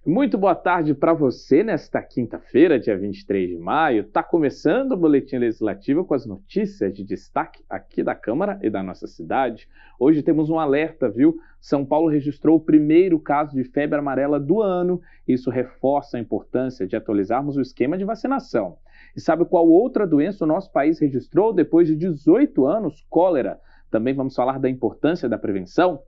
Muito boa tarde para você nesta quinta-feira, dia 23 de maio. Está começando o Boletim Legislativo com as notícias de destaque aqui da Câmara e da nossa cidade. Hoje temos um alerta, viu? São Paulo registrou o primeiro caso de febre amarela do ano. Isso reforça a importância de atualizarmos o esquema de vacinação. E sabe qual outra doença o nosso país registrou depois de 18 anos? Cólera. Também vamos falar da importância da prevenção.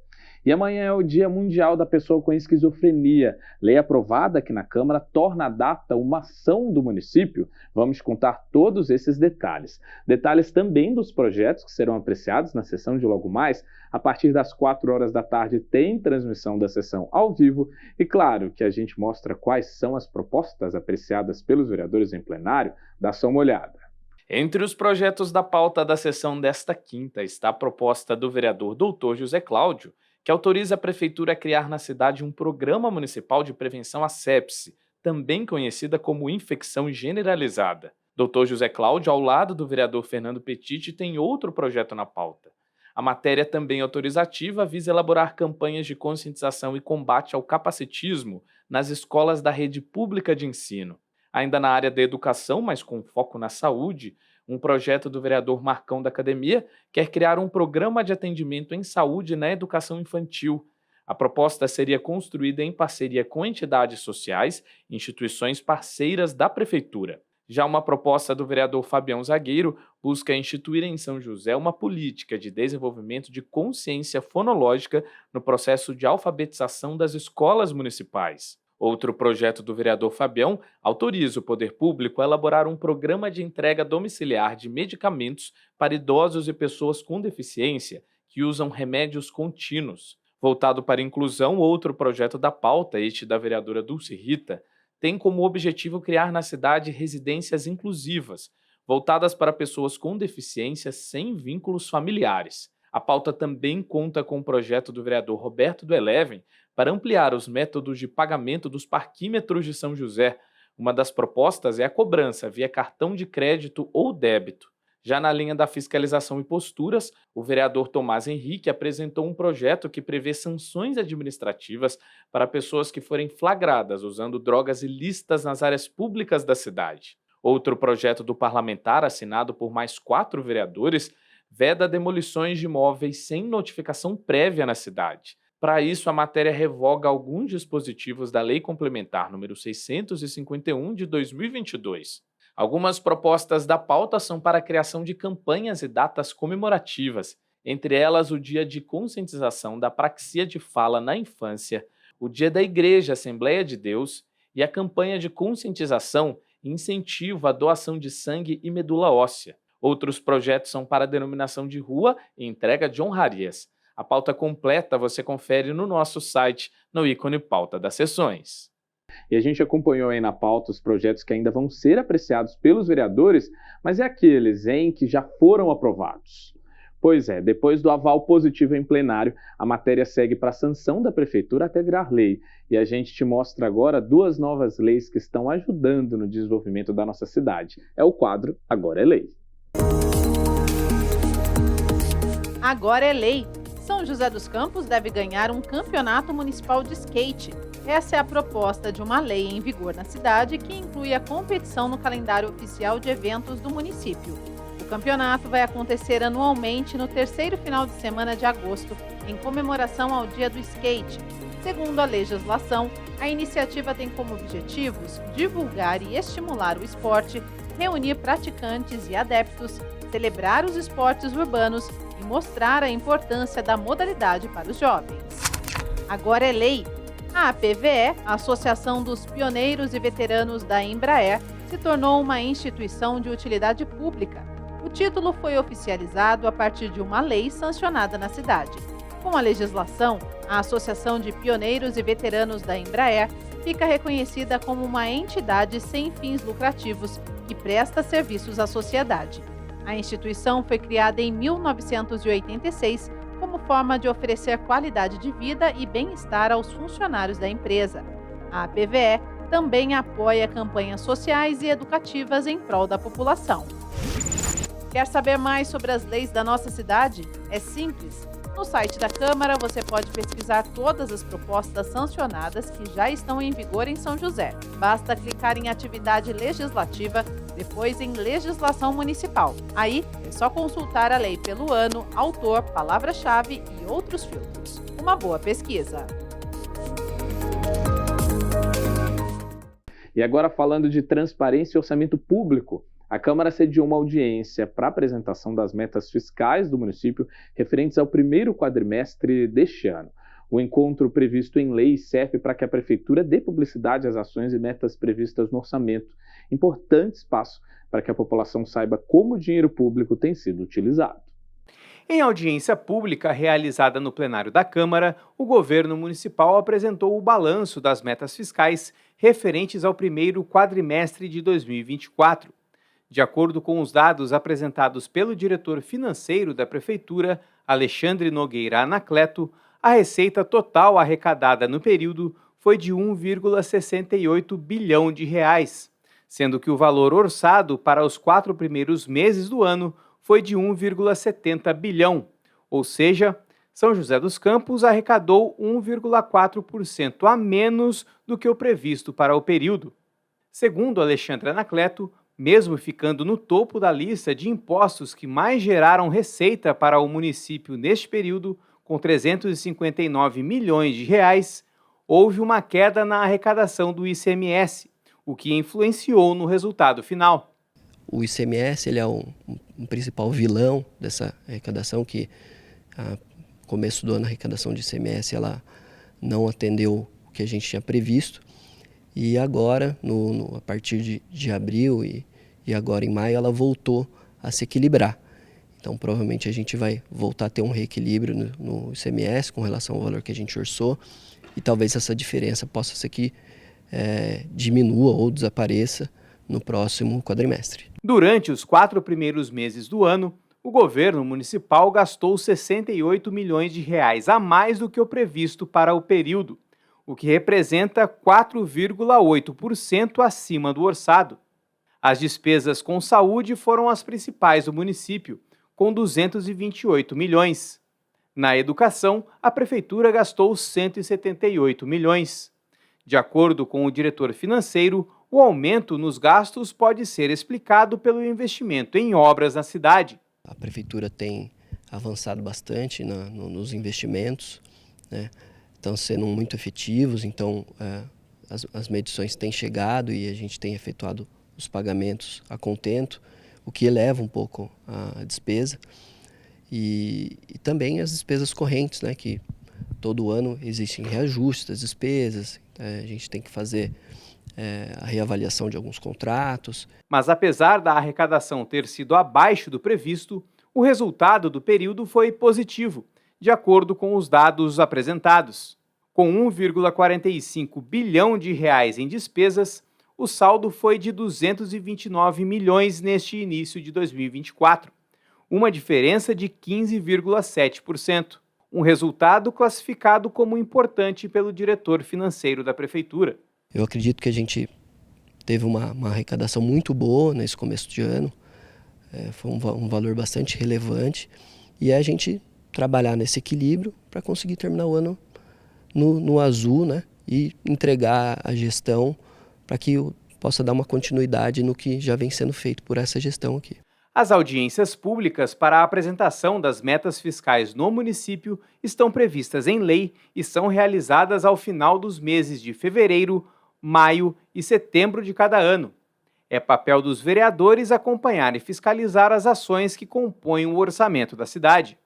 E amanhã é o Dia Mundial da Pessoa com Esquizofrenia. Lei aprovada aqui na Câmara torna a data uma ação do município. Vamos contar todos esses detalhes. Detalhes também dos projetos que serão apreciados na sessão de logo mais. A partir das 4 horas da tarde tem transmissão da sessão ao vivo. E claro que a gente mostra quais são as propostas apreciadas pelos vereadores em plenário. Dá só uma olhada. Entre os projetos da pauta da sessão desta quinta está a proposta do vereador Dr. José Cláudio, que autoriza a Prefeitura a criar na cidade um programa municipal de prevenção à sepse, também conhecida como infecção generalizada. Dr. José Cláudio, ao lado do vereador Fernando Petit, tem outro projeto na pauta. A matéria também autorizativa visa elaborar campanhas de conscientização e combate ao capacitismo nas escolas da rede pública de ensino. Ainda na área da educação, mas com foco na saúde, um projeto do vereador Marcão da Academia quer criar um programa de atendimento em saúde na educação infantil. A proposta seria construída em parceria com entidades sociais e instituições parceiras da Prefeitura. Já uma proposta do vereador Fabião Zagueiro busca instituir em São José uma política de desenvolvimento de consciência fonológica no processo de alfabetização das escolas municipais. Outro projeto do vereador Fabião autoriza o poder público a elaborar um programa de entrega domiciliar de medicamentos para idosos e pessoas com deficiência que usam remédios contínuos. Voltado para a inclusão, outro projeto da pauta, este da vereadora Dulce Rita, tem como objetivo criar na cidade residências inclusivas, voltadas para pessoas com deficiência sem vínculos familiares. A pauta também conta com o projeto do vereador Roberto do Eleven para ampliar os métodos de pagamento dos parquímetros de São José. Uma das propostas é a cobrança via cartão de crédito ou débito. Já na linha da fiscalização e posturas, o vereador Tomás Henrique apresentou um projeto que prevê sanções administrativas para pessoas que forem flagradas usando drogas ilícitas nas áreas públicas da cidade. Outro projeto do parlamentar, assinado por mais 4 vereadores, veda demolições de imóveis sem notificação prévia na cidade. Para isso, a matéria revoga alguns dispositivos da Lei Complementar número 651 de 2022. Algumas propostas da pauta são para a criação de campanhas e datas comemorativas, entre elas o Dia de Conscientização da Apraxia de Fala na Infância, o Dia da Igreja Assembleia de Deus e a campanha de conscientização e incentivo à doação de sangue e medula óssea. Outros projetos são para a denominação de rua e entrega de honrarias. A pauta completa você confere no nosso site, no ícone Pauta das Sessões. E a gente acompanhou aí na pauta os projetos que ainda vão ser apreciados pelos vereadores, mas é aqueles, que já foram aprovados. Pois é, depois do aval positivo em plenário, a matéria segue para a sanção da Prefeitura até virar lei. E a gente te mostra agora 2 novas leis que estão ajudando no desenvolvimento da nossa cidade. É o quadro Agora é Lei. Agora é lei. São José dos Campos deve ganhar um campeonato municipal de skate. Essa é a proposta de uma lei em vigor na cidade que inclui a competição no calendário oficial de eventos do município. O campeonato vai acontecer anualmente no 3º final de semana de agosto, em comemoração ao Dia do Skate. Segundo a legislação, a iniciativa tem como objetivos divulgar e estimular o esporte, reunir praticantes e adeptos, celebrar os esportes urbanos e mostrar a importância da modalidade para os jovens. Agora é lei. A APVE, a Associação dos Pioneiros e Veteranos da Embraer, se tornou uma instituição de utilidade pública. O título foi oficializado a partir de uma lei sancionada na cidade. Com a legislação, a Associação de Pioneiros e Veteranos da Embraer fica reconhecida como uma entidade sem fins lucrativos que presta serviços à sociedade. A instituição foi criada em 1986 como forma de oferecer qualidade de vida e bem-estar aos funcionários da empresa. A APVE também apoia campanhas sociais e educativas em prol da população. Quer saber mais sobre as leis da nossa cidade? É simples. No site da Câmara, você pode pesquisar todas as propostas sancionadas que já estão em vigor em São José. Basta clicar em Atividade Legislativa, depois em Legislação Municipal. Aí, é só consultar a lei pelo ano, autor, palavra-chave e outros filtros. Uma boa pesquisa! E agora falando de transparência e orçamento público, a Câmara sediou uma audiência para apresentação das metas fiscais do município referentes ao primeiro quadrimestre deste ano. O encontro previsto em lei serve para que a Prefeitura dê publicidade às ações e metas previstas no orçamento, importante espaço para que a população saiba como o dinheiro público tem sido utilizado. Em audiência pública realizada no plenário da Câmara, o governo municipal apresentou o balanço das metas fiscais referentes ao primeiro quadrimestre de 2024. De acordo com os dados apresentados pelo diretor financeiro da Prefeitura, Alexandre Nogueira Anacleto, a receita total arrecadada no período foi de 1,68 bilhão de reais, sendo que o valor orçado para os 4 primeiros meses do ano foi de 1,70 bilhão, ou seja, São José dos Campos arrecadou 1,4% a menos do que o previsto para o período. Segundo Alexandre Anacleto, mesmo ficando no topo da lista de impostos que mais geraram receita para o município neste período, com 359 milhões de reais, houve uma queda na arrecadação do ICMS, o que influenciou no resultado final. O ICMS ele é um principal vilão dessa arrecadação, que a começo do ano a arrecadação de ICMS ela não atendeu o que a gente tinha previsto, e agora, a partir de abril e agora em maio, ela voltou a se equilibrar. Então provavelmente a gente vai voltar a ter um reequilíbrio no ICMS com relação ao valor que a gente orçou, e talvez essa diferença possa ser que diminua ou desapareça no próximo quadrimestre. Durante os 4 primeiros meses do ano, o governo municipal gastou 68 milhões de reais a mais do que o previsto para o período, o que representa 4,8% acima do orçado. As despesas com saúde foram as principais do município, com 228 milhões. Na educação, a prefeitura gastou 178 milhões. De acordo com o diretor financeiro, o aumento nos gastos pode ser explicado pelo investimento em obras na cidade. A prefeitura tem avançado bastante nos investimentos, né? Estão sendo muito efetivos, então as medições têm chegado e a gente tem efetuado os pagamentos a contento, o que eleva um pouco a despesa. E também as despesas correntes, né? Que todo ano existem reajustes das despesas, a gente tem que fazer a reavaliação de alguns contratos. Mas apesar da arrecadação ter sido abaixo do previsto, o resultado do período foi positivo, de acordo com os dados apresentados. Com 1,45 bilhão de reais em despesas, o saldo foi de 229 milhões neste início de 2024, uma diferença de 15,7%, um resultado classificado como importante pelo diretor financeiro da Prefeitura. Eu acredito que a gente teve uma arrecadação muito boa nesse começo de ano, foi um valor bastante relevante, e a gente trabalhar nesse equilíbrio para conseguir terminar o ano no azul, né, e entregar a gestão para que possa dar uma continuidade no que já vem sendo feito por essa gestão aqui. As audiências públicas para a apresentação das metas fiscais no município estão previstas em lei e são realizadas ao final dos meses de fevereiro, maio e setembro de cada ano. É papel dos vereadores acompanhar e fiscalizar as ações que compõem o orçamento da cidade.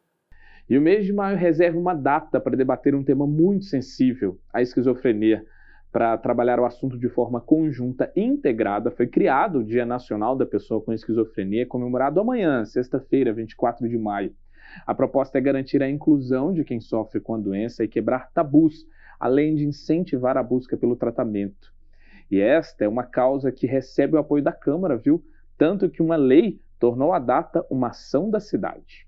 E o mês de maio reserva uma data para debater um tema muito sensível, a esquizofrenia. Para trabalhar o assunto de forma conjunta e integrada, foi criado o Dia Nacional da Pessoa com Esquizofrenia, comemorado amanhã, sexta-feira, 24 de maio. A proposta é garantir a inclusão de quem sofre com a doença e quebrar tabus, além de incentivar a busca pelo tratamento. E esta é uma causa que recebe o apoio da Câmara, viu? Tanto que uma lei tornou a data uma ação da cidade.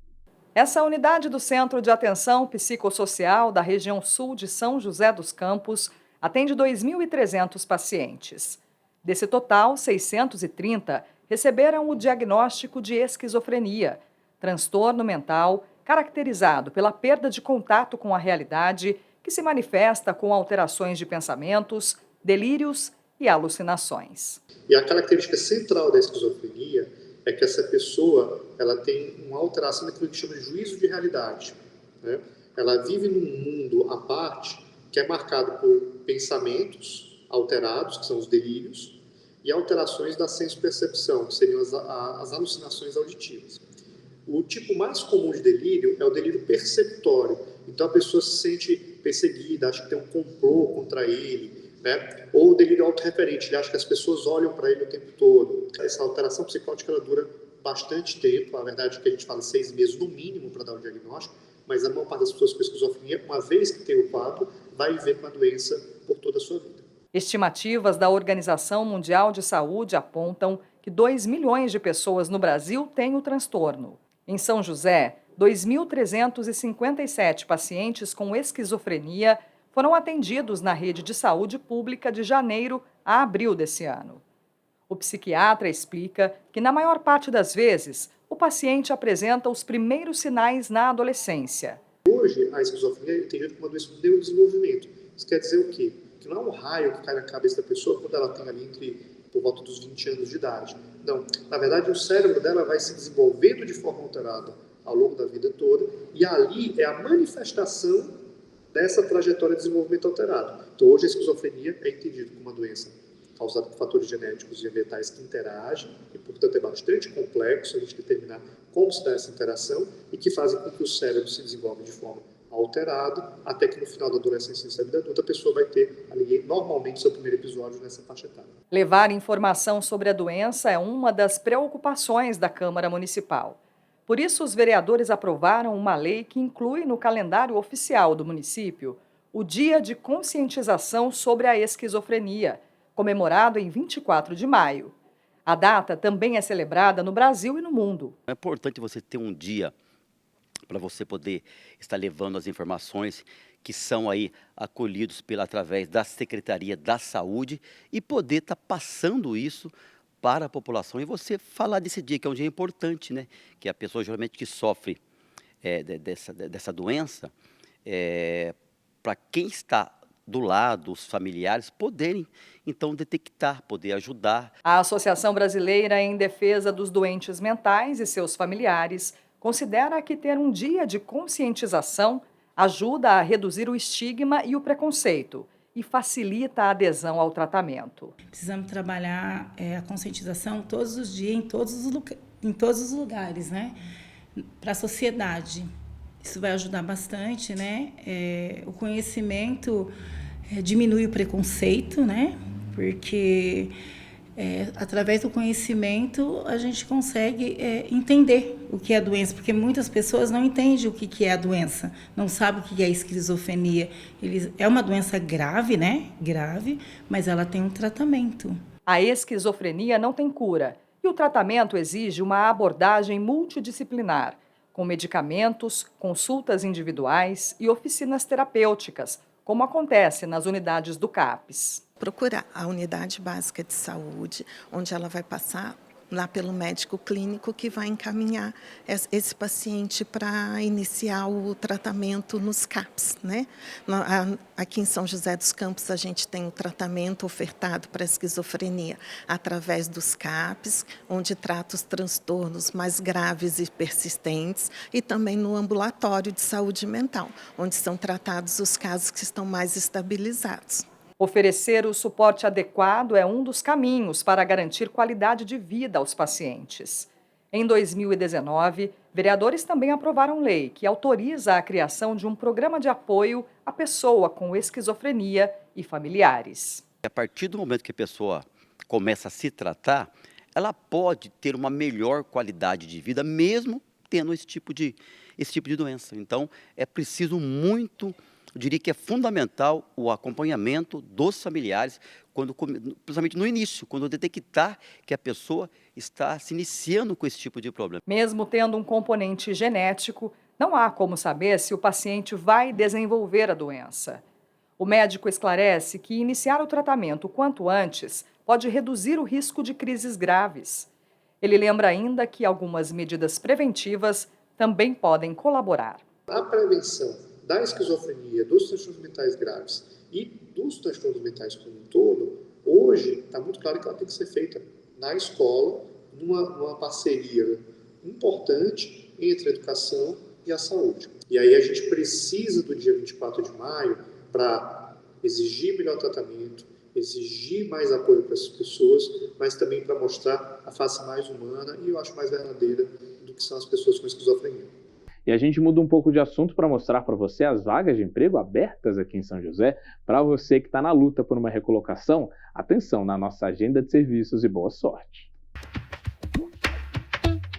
Essa unidade do Centro de Atenção Psicossocial da região sul de São José dos Campos atende 2.300 pacientes. Desse total, 630 receberam o diagnóstico de esquizofrenia, transtorno mental caracterizado pela perda de contato com a realidade, que se manifesta com alterações de pensamentos, delírios e alucinações. E a característica central da esquizofrenia é que essa pessoa ela tem uma alteração daquilo que chama de juízo de realidade, né? Ela vive num mundo à parte que é marcado por pensamentos alterados, que são os delírios, e alterações da senso-percepção, que seriam as alucinações auditivas. O tipo mais comum de delírio é o delírio perceptório. Então a pessoa se sente perseguida, acha que tem um complô contra ele, né? Ou o delírio autorreferente, ele acha que as pessoas olham para ele o tempo todo. Essa alteração psicótica ela dura bastante tempo, a verdade é que a gente fala 6 meses no mínimo para dar o diagnóstico, mas a maior parte das pessoas com esquizofrenia, uma vez que tem o quadro, vai viver com a doença por toda a sua vida. Estimativas da Organização Mundial de Saúde apontam que 2 milhões de pessoas no Brasil têm o transtorno. Em São José, 2.357 pacientes com esquizofrenia foram atendidos na rede de saúde pública de janeiro a abril desse ano. O psiquiatra explica que, na maior parte das vezes, o paciente apresenta os primeiros sinais na adolescência. Hoje, a esquizofrenia é entendida como uma doença do neurodesenvolvimento. Isso quer dizer o quê? Que não é um raio que cai na cabeça da pessoa quando ela tem ali por volta dos 20 anos de idade. Não, na verdade, o cérebro dela vai se desenvolvendo de forma alterada ao longo da vida toda, e ali é a manifestação dessa trajetória de desenvolvimento alterado. Então, hoje a esquizofrenia é entendida como uma doença causada por fatores genéticos e ambientais que interagem, e, portanto, é bastante complexo a gente determinar como se dá essa interação e que fazem com que o cérebro se desenvolva de forma alterada, até que no final da adolescência e da vida adulta a pessoa vai ter ali, normalmente, seu primeiro episódio nessa faixa etária. Levar informação sobre a doença é uma das preocupações da Câmara Municipal. Por isso, os vereadores aprovaram uma lei que inclui no calendário oficial do município o Dia de Conscientização sobre a Esquizofrenia, comemorado em 24 de maio. A data também é celebrada no Brasil e no mundo. É importante você ter um dia para você poder estar levando as informações que são aí acolhidos através da Secretaria da Saúde e poder estar passando isso para a população. E você falar desse dia, que é um dia importante, né? Que a pessoa geralmente que sofre dessa doença, para quem está do lado, os familiares, poderem, então, detectar, poder ajudar. A Associação Brasileira em Defesa dos Doentes Mentais e seus familiares considera que ter um dia de conscientização ajuda a reduzir o estigma e o preconceito e facilita a adesão ao tratamento. Precisamos trabalhar a conscientização todos os dias, em todos os lugares, né? Para a sociedade. Isso vai ajudar bastante, né? O conhecimento diminui o preconceito, né? Porque através do conhecimento a gente consegue entender o que é a doença, porque muitas pessoas não entendem o que é a doença, não sabem o que é a esquizofrenia. É uma doença grave, né? Grave, mas ela tem um tratamento. A esquizofrenia não tem cura e o tratamento exige uma abordagem multidisciplinar, com medicamentos, consultas individuais e oficinas terapêuticas, como acontece nas unidades do CAPS. Procurar a unidade básica de saúde, onde ela vai passar lá pelo médico clínico que vai encaminhar esse paciente para iniciar o tratamento nos CAPs, né? Aqui em São José dos Campos a gente tem o tratamento ofertado para a esquizofrenia através dos CAPs, onde trata os transtornos mais graves e persistentes, e também no ambulatório de saúde mental, onde são tratados os casos que estão mais estabilizados. Oferecer o suporte adequado é um dos caminhos para garantir qualidade de vida aos pacientes. Em 2019, vereadores também aprovaram lei que autoriza a criação de um programa de apoio à pessoa com esquizofrenia e familiares. A partir do momento que a pessoa começa a se tratar, ela pode ter uma melhor qualidade de vida, mesmo tendo esse tipo de doença. Então, é preciso muito... Eu diria que é fundamental o acompanhamento dos familiares, principalmente no início, quando detectar que a pessoa está se iniciando com esse tipo de problema. Mesmo tendo um componente genético, não há como saber se o paciente vai desenvolver a doença. O médico esclarece que iniciar o tratamento o quanto antes pode reduzir o risco de crises graves. Ele lembra ainda que algumas medidas preventivas também podem colaborar. A prevenção da esquizofrenia, dos transtornos mentais graves e dos transtornos mentais como um todo, hoje está muito claro que ela tem que ser feita na escola, numa parceria importante entre a educação e a saúde. E aí a gente precisa do dia 24 de maio para exigir melhor tratamento, exigir mais apoio para essas pessoas, mas também para mostrar a face mais humana e eu acho mais verdadeira do que são as pessoas com esquizofrenia. E a gente muda um pouco de assunto para mostrar para você as vagas de emprego abertas aqui em São José. Para você que está na luta por uma recolocação, atenção na nossa agenda de serviços e boa sorte.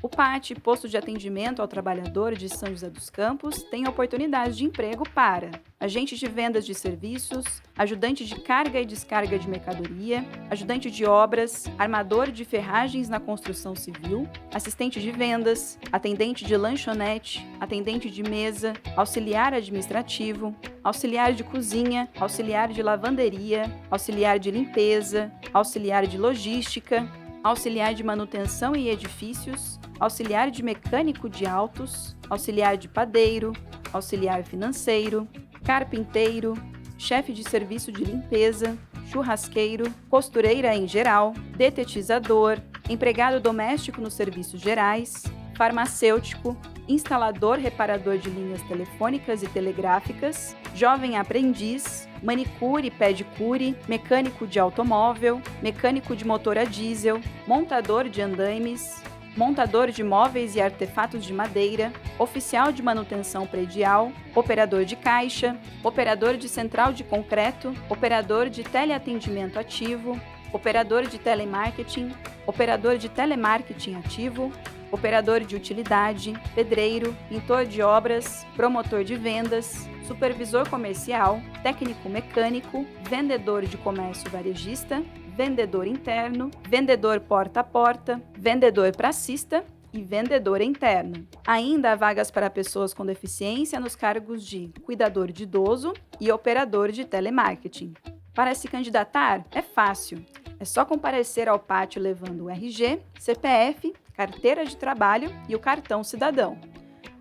O PAT, Posto de Atendimento ao Trabalhador de São José dos Campos, tem oportunidades de emprego para agente de vendas de serviços, ajudante de carga e descarga de mercadoria, ajudante de obras, armador de ferragens na construção civil, assistente de vendas, atendente de lanchonete, atendente de mesa, auxiliar administrativo, auxiliar de cozinha, auxiliar de lavanderia, auxiliar de limpeza, auxiliar de logística, auxiliar de manutenção e edifícios, auxiliar de mecânico de autos, auxiliar de padeiro, auxiliar financeiro, carpinteiro, chefe de serviço de limpeza, churrasqueiro, costureira em geral, detetizador, empregado doméstico nos serviços gerais, farmacêutico, instalador reparador de linhas telefônicas e telegráficas, jovem aprendiz, manicure e pedicure, mecânico de automóvel, mecânico de motor a diesel, montador de andaimes, montador de móveis e artefatos de madeira, oficial de manutenção predial, operador de caixa, operador de central de concreto, operador de teleatendimento ativo, operador de telemarketing, operador de telemarketing ativo, operador de utilidade, pedreiro, pintor de obras, promotor de vendas, supervisor comercial, técnico mecânico, vendedor de comércio varejista, vendedor interno, vendedor porta a porta, vendedor pracista e vendedor interno. Ainda há vagas para pessoas com deficiência nos cargos de cuidador de idoso e operador de telemarketing. Para se candidatar, é fácil. É só comparecer ao pátio levando o RG, CPF, carteira de trabalho e o cartão cidadão.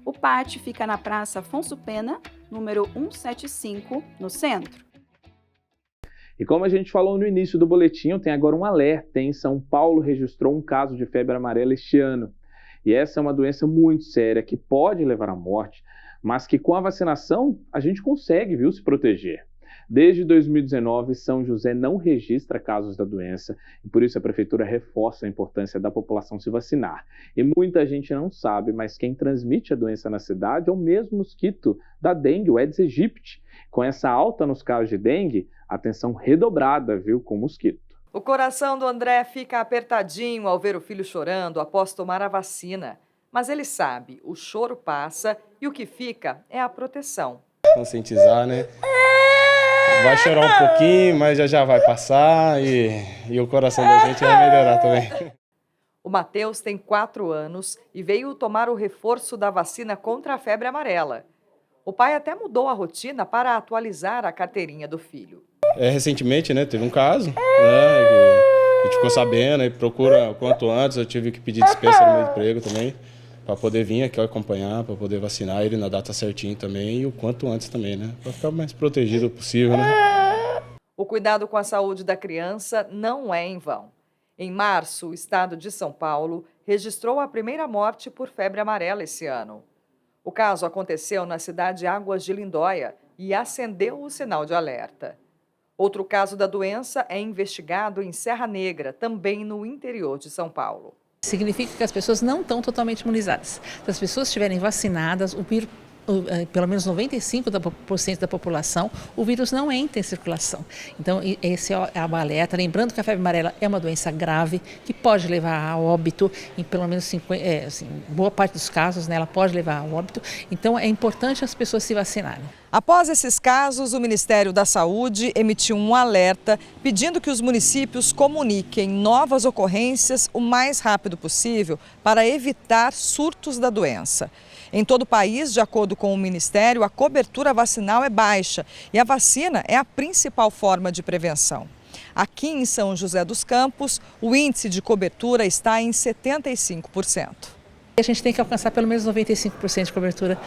O pátio fica na Praça Afonso Pena, número 175, no centro. E como a gente falou no início do boletim, tem agora um alerta, hein? São Paulo registrou um caso de febre amarela este ano. E essa é uma doença muito séria que pode levar à morte, mas que com a vacinação a gente consegue, viu, se proteger. Desde 2019, São José não registra casos da doença e por isso a Prefeitura reforça a importância da população se vacinar. E muita gente não sabe, mas quem transmite a doença na cidade é o mesmo mosquito da dengue, o Aedes aegypti. Com essa alta nos casos de dengue, atenção redobrada, viu, com o mosquito. O coração do André fica apertadinho ao ver o filho chorando após tomar a vacina. Mas ele sabe, o choro passa e o que fica é a proteção. Conscientizar, né? Vai chorar um pouquinho, mas já vai passar e o coração da gente vai melhorar também. O Matheus tem 4 anos e veio tomar o reforço da vacina contra a febre amarela. O pai até mudou a rotina para atualizar a carteirinha do filho. Recentemente, né, teve um caso, né, que a gente ficou sabendo e procura o quanto antes. Eu tive que pedir dispensa no meu emprego também, para poder vir aqui acompanhar, para poder vacinar ele na data certinho também e o quanto antes também, né? Para ficar o mais protegido possível, né? O cuidado com a saúde da criança não é em vão. Em março, o estado de São Paulo registrou a primeira morte por febre amarela esse ano. O caso aconteceu na cidade de Águas de Lindóia e acendeu o sinal de alerta. Outro caso da doença é investigado em Serra Negra, também no interior de São Paulo. Significa que as pessoas não estão totalmente imunizadas. Se as pessoas estiverem vacinadas, o vírus, pelo menos 95% da população, o vírus não entra em circulação. Então, esse é a alerta. Lembrando que a febre amarela é uma doença grave que pode levar a óbito, em pelo menos boa parte dos casos, né, ela pode levar a óbito. Então, é importante as pessoas se vacinarem. Após esses casos, o Ministério da Saúde emitiu um alerta pedindo que os municípios comuniquem novas ocorrências o mais rápido possível para evitar surtos da doença. Em todo o país, de acordo com o Ministério, a cobertura vacinal é baixa e a vacina é a principal forma de prevenção. Aqui em São José dos Campos, o índice de cobertura está em 75%. A gente tem que alcançar pelo menos 95% de cobertura,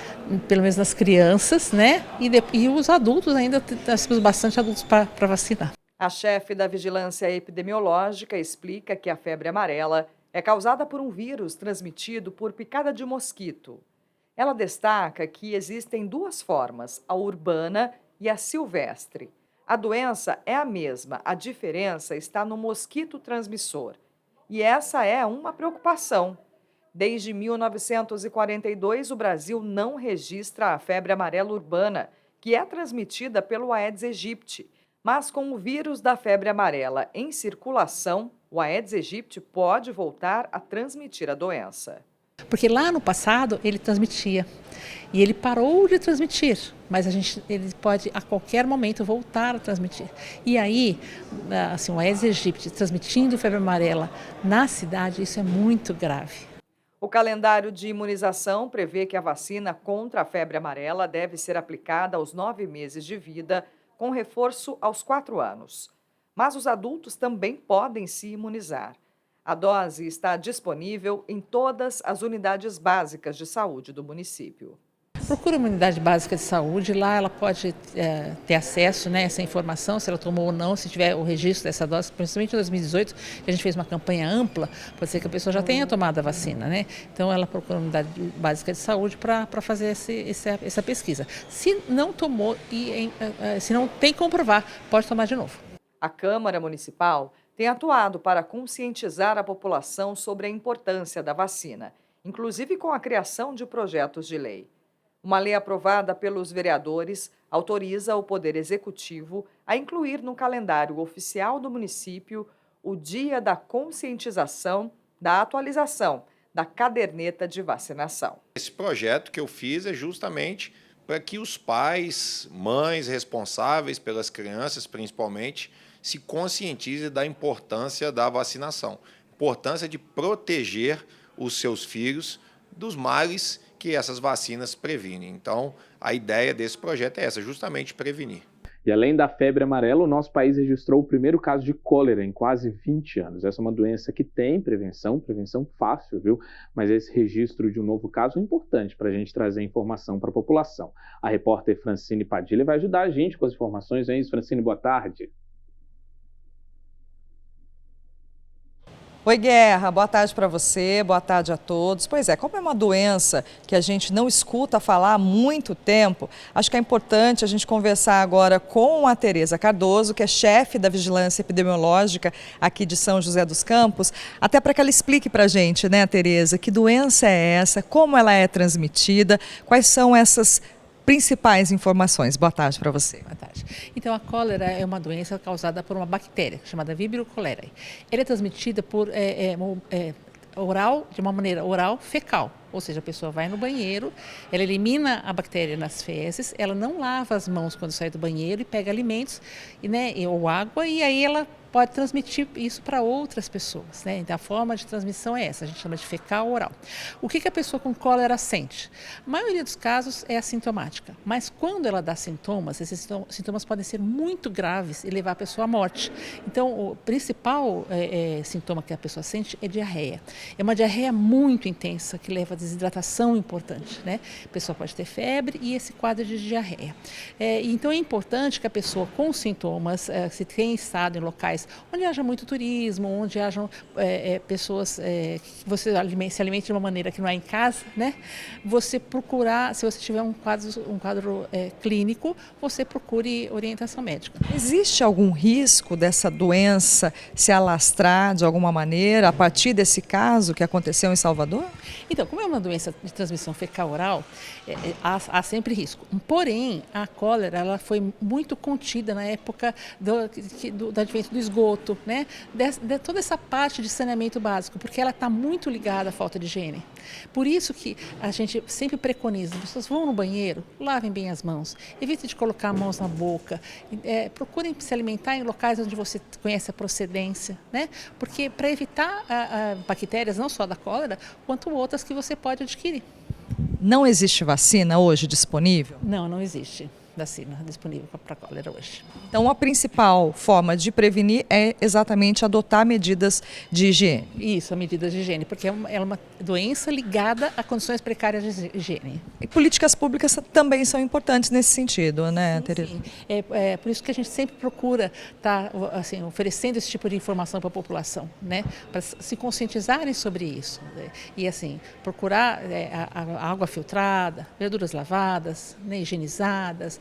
pelo menos nas crianças, né? E os adultos ainda, nós temos bastante adultos para vacinar. A chefe da Vigilância Epidemiológica explica que a febre amarela é causada por um vírus transmitido por picada de mosquito. Ela destaca que existem duas formas, a urbana e a silvestre. A doença é a mesma, a diferença está no mosquito transmissor. E essa é uma preocupação. Desde 1942, o Brasil não registra a febre amarela urbana, que é transmitida pelo Aedes aegypti. Mas com o vírus da febre amarela em circulação, o Aedes aegypti pode voltar a transmitir a doença. Porque lá no passado ele transmitia e ele parou de transmitir, mas ele pode a qualquer momento voltar a transmitir. E aí, assim, o Aedes aegypti transmitindo febre amarela na cidade, isso é muito grave. O calendário de imunização prevê que a vacina contra a febre amarela deve ser aplicada aos 9 meses de vida, com reforço aos 4 anos. Mas os adultos também podem se imunizar. A dose está disponível em todas as unidades básicas de saúde do município. Procura uma unidade básica de saúde, lá ela pode ter acesso, né, a essa informação, se ela tomou ou não, se tiver o registro dessa dose, principalmente em 2018, que a gente fez uma campanha ampla, pode ser que a pessoa já tenha tomado a vacina, né? Então ela procura uma unidade básica de saúde para fazer essa pesquisa. Se não tomou e se não tem que comprovar, pode tomar de novo. A Câmara Municipal tem atuado para conscientizar a população sobre a importância da vacina, inclusive com a criação de projetos de lei. Uma lei aprovada pelos vereadores autoriza o Poder Executivo a incluir no calendário oficial do município o dia da conscientização da atualização da caderneta de vacinação. Esse projeto que eu fiz é justamente para que os pais, mães responsáveis pelas crianças, principalmente, se conscientizem da importância da vacinação, importância de proteger os seus filhos dos males que essas vacinas previnem. Então, a ideia desse projeto é essa, justamente prevenir. E além da febre amarela, o nosso país registrou o primeiro caso de cólera em quase 20 anos. Essa é uma doença que tem prevenção fácil, viu? Mas esse registro de um novo caso é importante para a gente trazer informação para a população. A repórter Francine Padilha vai ajudar a gente com as informações. É isso, Francine, boa tarde. Oi, Guerra, boa tarde para você, boa tarde a todos. Pois é, como é uma doença que a gente não escuta falar há muito tempo, acho que é importante a gente conversar agora com a Tereza Cardoso, que é chefe da Vigilância Epidemiológica aqui de São José dos Campos, até para que ela explique para a gente, né, Tereza, que doença é essa, como ela é transmitida, quais são essas principais informações. Boa tarde para você. Boa tarde. Então, a cólera é uma doença causada por uma bactéria chamada Vibrio cholerae. Ela é transmitida por oral, de uma maneira oral fecal. Ou seja, a pessoa vai no banheiro, ela elimina a bactéria nas fezes, ela não lava as mãos quando sai do banheiro e pega alimentos ou água, e aí ela pode transmitir isso para outras pessoas, né? Então, a forma de transmissão é essa, a gente chama de fecal oral. O que a pessoa com cólera sente? A maioria dos casos é assintomática, mas quando ela dá sintomas, esses sintomas podem ser muito graves e levar a pessoa à morte. Então, o principal sintoma que a pessoa sente é diarreia. É uma diarreia muito intensa que leva a desidratação importante, né? A pessoa pode ter febre e esse quadro de diarreia. Então, é importante que a pessoa com sintomas, se tem estado em locais onde haja muito turismo, onde hajam pessoas que você se alimente de uma maneira que não é em casa, né? Você procurar, se você tiver um quadro clínico, você procure orientação médica. Existe algum risco dessa doença se alastrar de alguma maneira a partir desse caso que aconteceu em Salvador? Então, como é uma doença de transmissão fecal-oral, há sempre risco. Porém, a cólera ela foi muito contida na época do advento do esgoto, né? De toda essa parte de saneamento básico, porque ela está muito ligada à falta de higiene. Por isso que a gente sempre preconiza, as pessoas vão no banheiro, lavem bem as mãos, evitem de colocar mãos na boca, procurem se alimentar em locais onde você conhece a procedência, né? Porque para evitar bactérias não só da cólera, quanto outras que você pode adquirir. Não existe vacina hoje disponível? Não existe. vacina disponível para cólera hoje. Então, a principal forma de prevenir é exatamente adotar medidas de higiene. Isso, medidas de higiene, porque é uma doença ligada a condições precárias de higiene. E políticas públicas também são importantes nesse sentido, né, Tereza? Sim. É por isso que a gente sempre procura estar assim, oferecendo esse tipo de informação para a população, né, para se conscientizarem sobre isso. Né? E assim, procurar a água filtrada, verduras lavadas, né, higienizadas,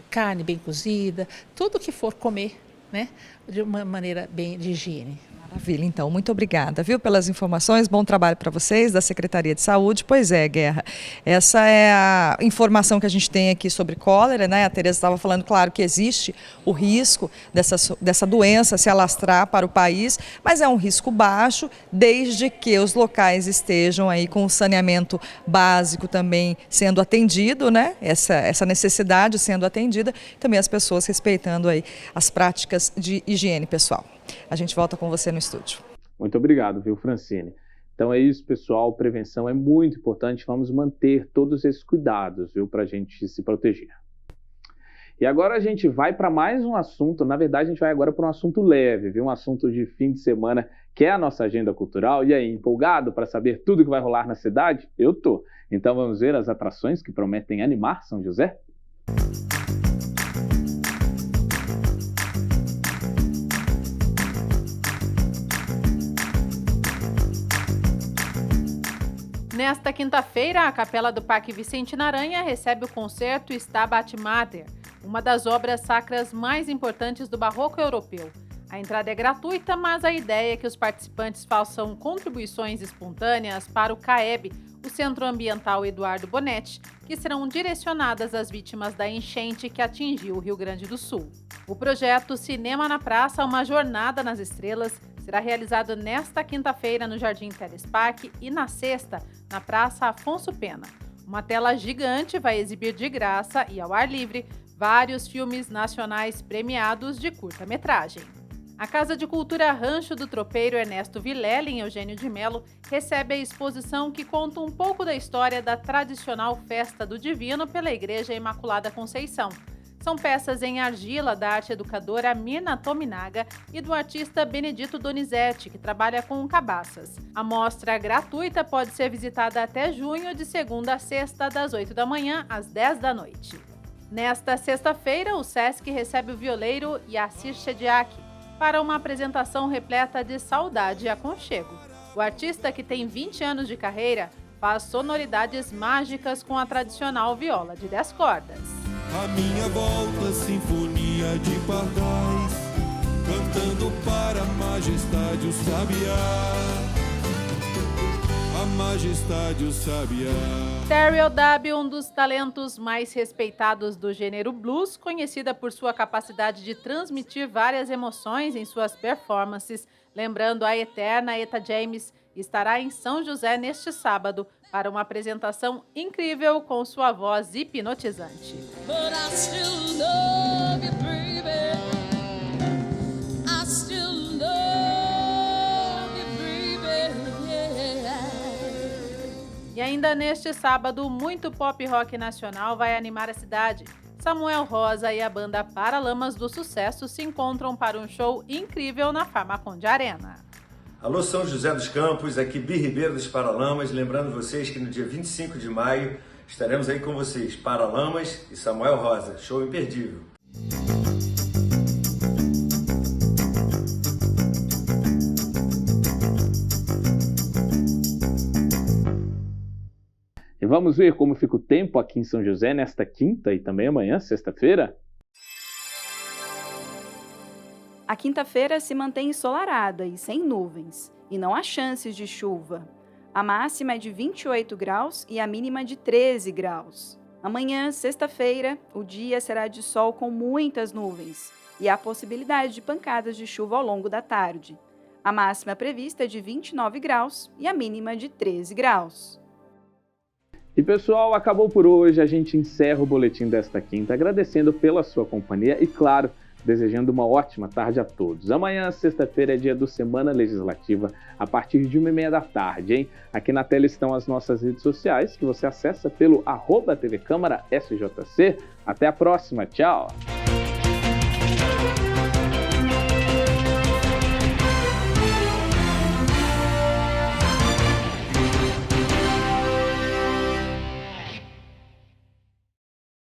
carne bem cozida, tudo que for comer, né, de uma maneira bem de higiene. Maravilha, então, muito obrigada, viu, pelas informações, bom trabalho para vocês da Secretaria de Saúde. Pois é, Guerra, essa é a informação que a gente tem aqui sobre cólera, né, a Tereza estava falando, claro, que existe o risco dessa doença se alastrar para o país, mas é um risco baixo, desde que os locais estejam aí com o saneamento básico também sendo atendido, né, essa necessidade sendo atendida, também as pessoas respeitando aí as práticas de higiene pessoal. A gente volta com você no estúdio. Muito obrigado, viu, Francine? Então é isso, pessoal. Prevenção é muito importante. Vamos manter todos esses cuidados, viu, para a gente se proteger. E agora a gente vai para mais um assunto. Na verdade, a gente vai agora para um assunto leve, viu? Um assunto de fim de semana, que é a nossa agenda cultural. E aí, empolgado para saber tudo que vai rolar na cidade? Eu tô. Então vamos ver as atrações que prometem animar São José? Nesta quinta-feira, a Capela do Parque Vicente Naranha recebe o concerto Stabat Mater, uma das obras sacras mais importantes do barroco europeu. A entrada é gratuita, mas a ideia é que os participantes façam contribuições espontâneas para o CAEB, o Centro Ambiental Eduardo Bonetti, que serão direcionadas às vítimas da enchente que atingiu o Rio Grande do Sul. O projeto Cinema na Praça, uma jornada nas estrelas, será realizado nesta quinta-feira no Jardim Telespark e na sexta, na Praça Afonso Pena. Uma tela gigante vai exibir de graça e ao ar livre vários filmes nacionais premiados de curta-metragem. A Casa de Cultura Rancho do Tropeiro Ernesto Vilela, em Eugênio de Melo, recebe a exposição que conta um pouco da história da tradicional Festa do Divino pela Igreja Imaculada Conceição. São peças em argila da arte educadora Mirna Tominaga e do artista Benedito Donizete, que trabalha com cabaças. A mostra gratuita pode ser visitada até junho, de segunda a sexta, das 8 da manhã às 10 da noite. Nesta sexta-feira, o Sesc recebe o violeiro Yassir Shediak para uma apresentação repleta de saudade e aconchego. O artista, que tem 20 anos de carreira, faz sonoridades mágicas com a tradicional viola de 10 cordas. A minha volta, sinfonia de pardais, cantando para a majestade o sabiá. A majestade o sabiá. Terry O'Dabi, um dos talentos mais respeitados do gênero blues, conhecida por sua capacidade de transmitir várias emoções em suas performances, lembrando a eterna Etta James, estará em São José neste sábado para uma apresentação incrível com sua voz hipnotizante. E ainda neste sábado, muito pop rock nacional vai animar a cidade. Samuel Rosa e a banda Paralamas do Sucesso se encontram para um show incrível na Farmaconde Arena. Alô São José dos Campos, aqui Bi Ribeiro dos Paralamas, lembrando vocês que no dia 25 de maio estaremos aí com vocês, Paralamas e Samuel Rosa, show imperdível. E vamos ver como fica o tempo aqui em São José nesta quinta e também amanhã, sexta-feira? A quinta-feira se mantém ensolarada e sem nuvens, e não há chances de chuva. A máxima é de 28 graus e a mínima de 13 graus. Amanhã, sexta-feira, o dia será de sol com muitas nuvens, e há possibilidade de pancadas de chuva ao longo da tarde. A máxima prevista é de 29 graus e a mínima de 13 graus. E pessoal, acabou por hoje. A gente encerra o boletim desta quinta, agradecendo pela sua companhia e, claro, desejando uma ótima tarde a todos. Amanhã, sexta-feira, é dia do Semana Legislativa, a partir de 1h30 da tarde, hein? Aqui na tela estão as nossas redes sociais, que você acessa pelo @TV Câmara SJC. Até a próxima, tchau!